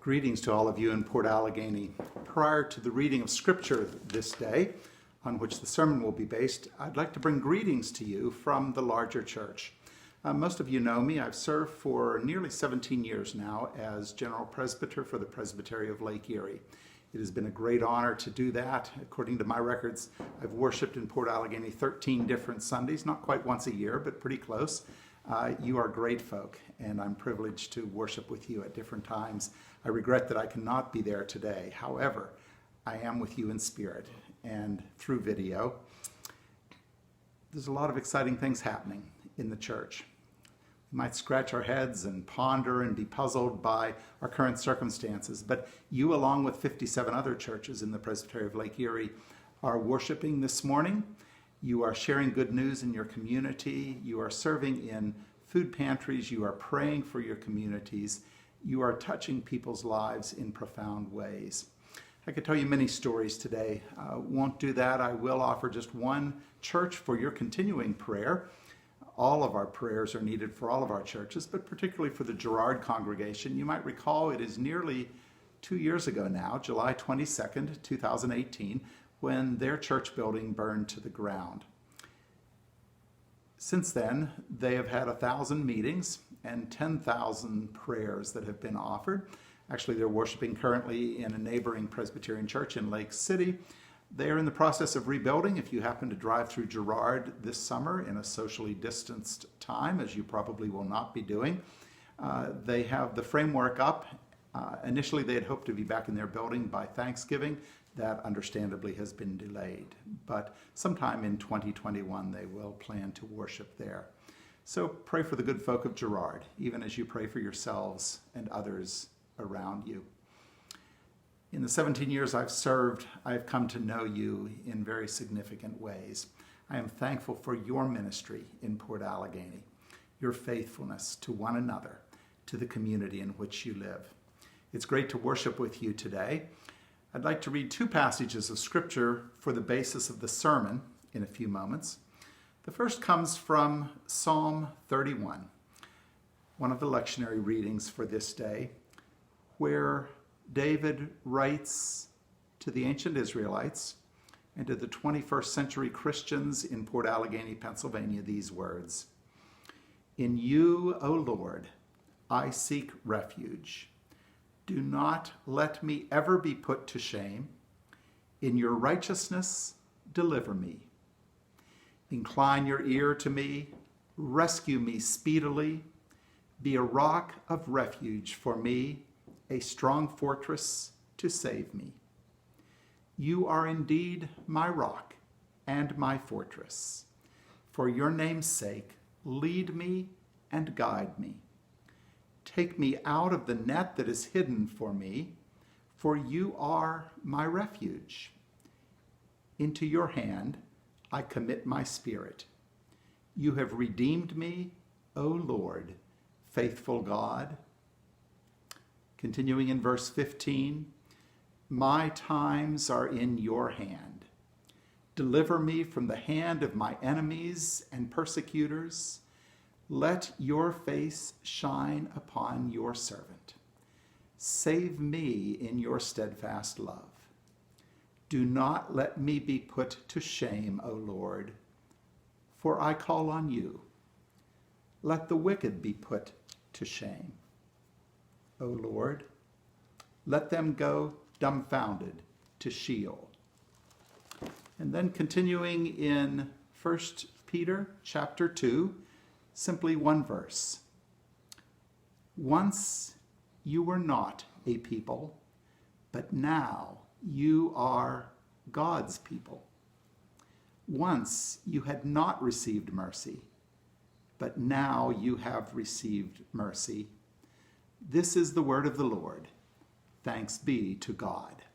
Greetings to all of you in Port Allegheny. Prior to the reading of Scripture this day, on which the sermon will be based, I'd like to bring greetings to you from the larger church. Most of you know me. I've served for nearly 17 years now as General Presbyter for the Presbytery of Lake Erie. It has been a great honor to do that. According to my records, I've worshiped in Port Allegheny 13 different Sundays, not quite once a year, but pretty close. You are great folk, and I'm privileged to worship with you at different times. I regret that I cannot be there today. However, I am with you in spirit and through video. There's a lot of exciting things happening in the church. We might scratch our heads and ponder and be puzzled by our current circumstances, but you, along with 57 other churches in the Presbytery of Lake Erie, are worshiping this morning. You are sharing good news in your community. You are serving in food pantries. You are praying for your communities. You are touching people's lives in profound ways. I could tell you many stories today. Won't do that. I will offer just one church for your continuing prayer. All of our prayers are needed for all of our churches, but particularly for the Girard congregation. You might recall it is nearly 2 years ago now, July 22nd, 2018, when their church building burned to the ground. Since then, they have had 1,000 meetings and 10,000 prayers that have been offered. Actually, they're worshiping currently in a neighboring Presbyterian church in Lake City. They are in the process of rebuilding. If you happen to drive through Girard this summer in a socially distanced time, as you probably will not be doing, they have the framework up. Initially, they had hoped to be back in their building by Thanksgiving. That understandably has been delayed, but sometime in 2021 they will plan to worship there. So pray for the good folk of Girard, even as you pray for yourselves and others around you. In the 17 years I've served, I've come to know you in very significant ways. I am thankful for your ministry in Port Allegheny, your faithfulness to one another, to the community in which you live. It's great to worship with you today. I'd like to read two passages of Scripture for the basis of the sermon in a few moments. The first comes from Psalm 31, one of the lectionary readings for this day, where David writes to the ancient Israelites and to the 21st century Christians in Port Allegheny, Pennsylvania, these words: "In you, O Lord, I seek refuge. Do not let me ever be put to shame. In your righteousness, deliver me. Incline your ear to me. Rescue me speedily. Be a rock of refuge for me, a strong fortress to save me. You are indeed my rock and my fortress. For your name's sake, lead me and guide me. Take me out of the net that is hidden for me, for you are my refuge. Into your hand I commit my spirit. You have redeemed me, O Lord, faithful God." Continuing in verse 15, "My times are in your hand. Deliver me from the hand of my enemies and persecutors. Let your face shine upon your servant. Save me in your steadfast love. Do not let me be put to shame, O Lord, for I call on you. Let the wicked be put to shame. O Lord, let them go dumbfounded to Sheol." And then continuing in 1 Peter chapter 2, simply one verse. "Once you were not a people, but now you are God's people. Once you had not received mercy, but now you have received mercy. This is the word of the Lord. Thanks be to God."